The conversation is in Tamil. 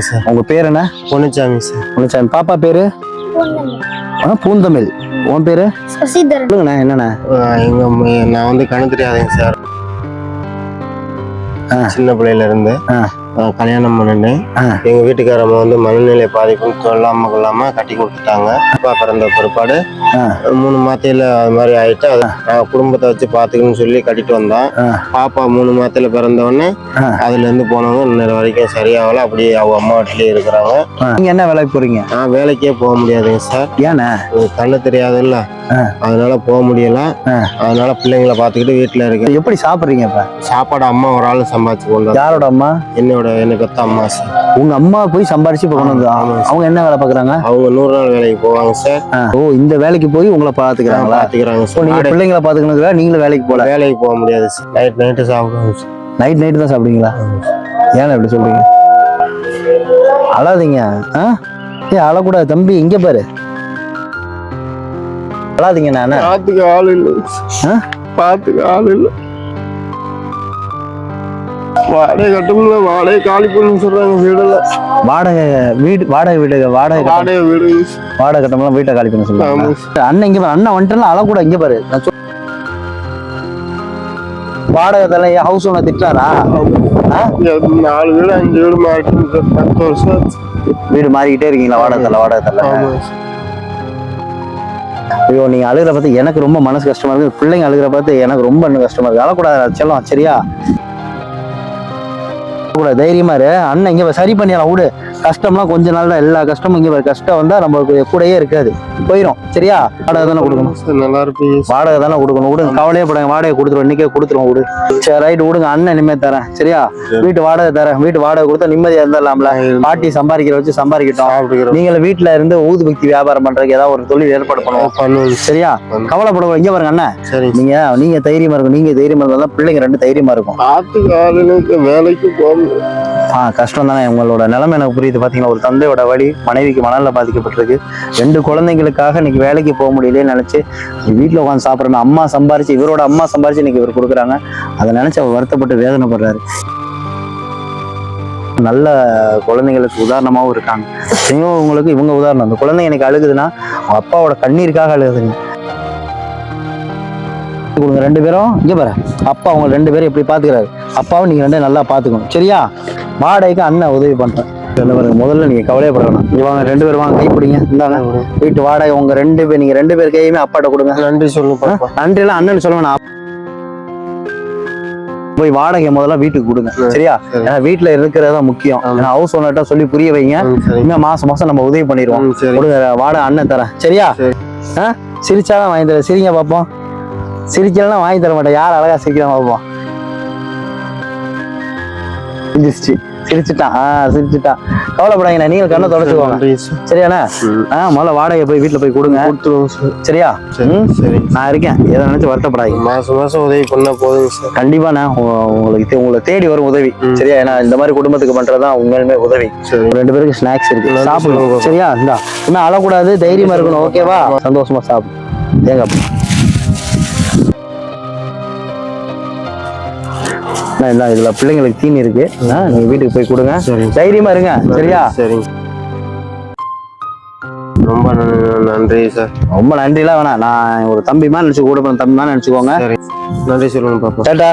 சார். உங்க பேர் என்ன? பொன்னுச்சாமி சார். பொன்னுச்சாமி. பாப்பா பேரு பூந்தமிழ். உன் பேரு? சொல்லுங்கண்ணா. என்னண்ணா? நான் வந்து கணக்கு தெரியாதுங்க சார். சின்ன பிள்ளையில இருந்து கல்யாணம் பண்ணிட்டேன். எங்க வீட்டுக்காரம்மா வந்து மனநிலை பாதிப்புன்னு சொல்லாம கொள்ளாம கட்டி கொடுத்துட்டாங்க. அப்பா பிறந்த பிற்பாடு 3 மாத்தையில அது மாதிரி ஆயிட்டு நான் குடும்பத்தை வச்சு பாத்துக்கணும்னு சொல்லி கட்டிட்டு வந்தேன். பாப்பா 3 மாத்தையில பிறந்தவொடனே அதுல இருந்து போனவங்க இன்னொரு வரைக்கும் சரியாகல. அப்படியே அவங்க அம்மா வீட்டிலேயே இருக்கிறாங்க. நீங்க என்ன வேலைக்கு போறீங்க? நான் வேலைக்கே போக முடியாதுங்க சார். ஏன்னா கண்ணு தெரியாதுல்ல, அதனால போக முடியல. அதனால பிள்ளைங்களை பாத்துக்கிட்டு வீட்டுல இருக்கு. எப்படி சாப்பிடுறீங்க? இப்ப சாப்பாடு அம்மா ஒரு ஆள் சம்பாதிச்சு கொண்டு. யாரோட அம்மா? என்னை பெத்த அம்மா சார். உங்க அம்மா போய் சம்பாரிச்சு கொண்டு வந்து. அவங்க என்ன வேலை பாக்குறாங்க? அவங்க 100 நாள் வேலைக்கு போவாங்க சார். ஓ, இந்த வேலைக்கு போய் உங்களை பாத்துக்கிறாங்க சார். நீங்க பிள்ளைங்களை பாத்துக்கணுங்களா? நீங்களும் வேலைக்கு போல? வேலைக்கு போக முடியாது சார். நைட்டு சாப்பிடுவாங்க சார். நைட்டு தான் சாப்பிடுவீங்களா? ஏன்னா எப்படி சொல்றீங்க? அழாதீங்க. ஏன் அழக்கூடாது தம்பி? இங்க பாரு, அழாதீங்க. நானே பாத்துக்க ஆள் இல்லை. பாத்துக்க ஆள் இல்லை. வாடகை கட்டணும்ல, வாடகை காலி பண்ணு சொல்றாங்க. வீடுல வாடகை வீடு கட்டணும்ல, வீட்டை காலி பண்ண சொல்லுவாங்க. அண்ணன் இங்க பாரு, அண்ணன் வந்துட்டு அழக்கூடாது. இங்க பாரு, வாடகை தலை ஹவுஸ் ஓனர் திட்டாரா? 4 வீடு 5 வீடு மாறிட்டு 10 வருஷம் வீடு மாறிக்கிட்டே இருக்கீங்களா? வாடகை தலை. ஐயோ, நீங்க அழுகிற பார்த்து எனக்கு ரொம்ப மனசு கஷ்டமா இருக்கு. பிள்ளைங்க அழுகிற பார்த்து எனக்கு ரொம்ப இன்னும் கஷ்டமா இருக்கு. அழக்கூடாது செல்லம், சரியா? கூட தைரியமா இரு. அண்ணன் இங்க சரி பண்ணிடலாம். விடு, கஷ்டம்லாம் கொஞ்ச நாள் தான். எல்லா கஷ்டமும் இங்க கஷ்டம் வந்தா நம்மளுக்கு கூடயே இருக்காது, போயிடும். சரியா? வாடகை தானே கொடுக்கணும். நல்லா இருப்பீங்க. வாடகை தானே கொடுக்கணும். விடுங்க, கவலையே படுங்க. வாடகை கொடுத்துருவோம், இன்னைக்கே கொடுத்துருவோம். விடு, சரி ரைட், விடுங்க. அண்ணன் நிம்மதி தரேன், சரியா? வீட்டு வாடகை தரேன். வீட்டு வாடகை கொடுத்தா நிம்மதியா இருந்துடலாம்ல. பாட்டி சம்பாதிக்கிற வச்சு சம்பாதிக்கிட்டோம். நீங்க வீட்டுல இருந்து ஊதுபக்தி வியாபாரம் பண்றதுக்கு ஏதாவது ஒரு தொழில் ஏற்பாடு பண்ணுவோம், சரியா? கவலைப்படுவோம். இங்க பாருங்க அண்ணன், நீங்க தைரியமா இருக்கும். நீங்க தைரியமா இருந்தா பிள்ளைங்க 2 தைரியமா இருக்கும். வேலைக்கு போக கஷ்டம் தானே. உங்களோட நிலைமை எனக்கு புரியுது. பாத்தீங்கன்னா, ஒரு தந்தையோட வழி மனைவிக்கு மணல்ல பாதிக்கப்பட்டிருக்கு. 2 குழந்தைங்களுக்காக இன்னைக்கு வேலைக்கு போக முடியலன்னு நினைச்சு வீட்டுல உட்காந்து சாப்பிடணும். அம்மா சம்பாரிச்சு, இவரோட அம்மா சம்பாரிச்சு இன்னைக்கு இவர் கொடுக்குறாங்க. அதை நினைச்சு அவர் வருத்தப்பட்டு வேதனைப்படுறாரு. நல்ல குழந்தைங்களுக்கு உதாரணமாவும் இருக்காங்க. உங்களுக்கு இவங்க உதாரணம். அந்த குழந்தைங்க எனக்கு அழுகுதுன்னா அவங்க அப்பாவோட கண்ணீருக்காக அழுகுதுங்க. 2 பேரும் இங்க பாரு, அப்பா அவங்க 2 பேரும் எப்படி பாத்துக்கிறாரு. அப்பாவும் நீங்க 2 நல்லா பாத்துக்கணும், சரியா? வாடகைக்கு அண்ணன் உதவி பண்றேன். முதல்ல நீங்க கவலையப்படணும். இவங்க 2 பேரும் வாங்க, கை பிடிங்க. இந்தாங்க வீட்டு வாடகை. உங்க 2 பேர், நீங்க 2 பேர் கையுமே அப்பாட்ட கொடுங்க. நன்றி சொல்லுங்க. நன்றி எல்லாம் அண்ணன் சொல்லுவேன். போய் வாடகை முதல்ல வீட்டுக்கு கொடுங்க, சரியா? ஏன்னா வீட்டுல இருக்கிறதா முக்கியம். ஏன்னா ஹவுஸ் ஓனர்ட்ட சொல்லி புரிய வைங்க. இன்னும் மாசம் நம்ம உதவி பண்ணிடுவோம். வாடகை அண்ணன் தரேன், சரியா? சிரிச்சாதான் வாங்கி தரேன். சிரிங்க பாப்போம். சிரிக்கலாம் வாங்கி தர மாட்டேன். யார் அழகா சிரிக்கலாம் பாப்போம். சிரிச்சுட்டான். கவலைப்படாங்க. நீங்க கண்ணை தொடச்சுக்கோங்க, சரியாண்ணா? முதல்ல வாடகை போய் வீட்டுல போய் கொடுங்க, சரியா? நான் இருக்கேன், எதை நினைச்சு வருத்தப்படாதீங்க. மாசம் உதவி பண்ண போதும். கண்டிப்பாண்ணா, உங்களை தேடி வரும் உதவி, சரியா? ஏன்னா இந்த மாதிரி குடும்பத்துக்கு பண்றதுதான் உண்மையுமே உதவி. 2 பேருக்கு ஸ்நாக்ஸ் இருக்கு, சாப்பிடுவோம், சரியா? இந்தா, இன்னும் அழக்கூடாது, தைரியமா இருக்கணும், ஓகேவா? சந்தோஷமா சாப்பிடும். தேங்காய் இதுல பிள்ளைங்களுக்கு தீனி இருக்கு. நீங்க வீட்டுக்கு போய் கொடுங்க, தைரியமா இருங்க, சரியா? ரொம்ப நன்றி சார். ரொம்ப நன்றி எல்லாம் வேணாம். நான் ஒரு தம்பிமா நினைச்சு கூட தம்பிமா நினைச்சுக்கோங்க. நன்றி சொல்லுங்க பாப்பா. டாடா.